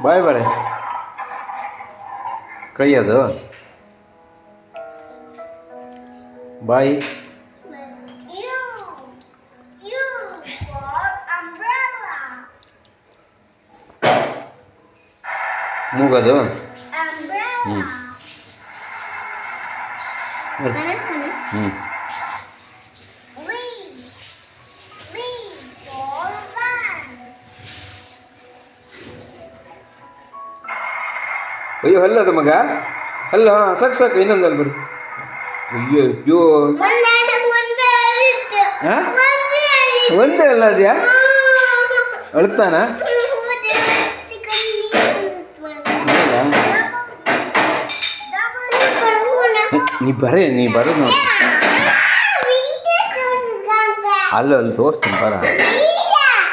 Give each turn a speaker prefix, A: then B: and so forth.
A: ಬಾಯ್ ಬಾರೆ ಕೈ ಅದು ಬಾಯಿ ಮೂಗದು ಹ್ಞೂ ಹ್ಞೂ ಅಯ್ಯೋ ಹಲ್ಲದು ಮಗ ಅಲ್ಲ ಹಾಂ ಸಾಕು ಇನ್ನೊಂದು ಅಲ್ಲಿ ಬರು ಅಯ್ಯೋ ಅಯ್ಯೋ ಹಾಂ ಒಂದೇ ಅಲ್ಲ ಅದ್ಯಾ ಅಳ್ತಾನ ನೀ ಬರೋದು ನೋಡಿ ಅಲ್ಲಿ ತೋರಿಸ್ತೀನಿ ಬರ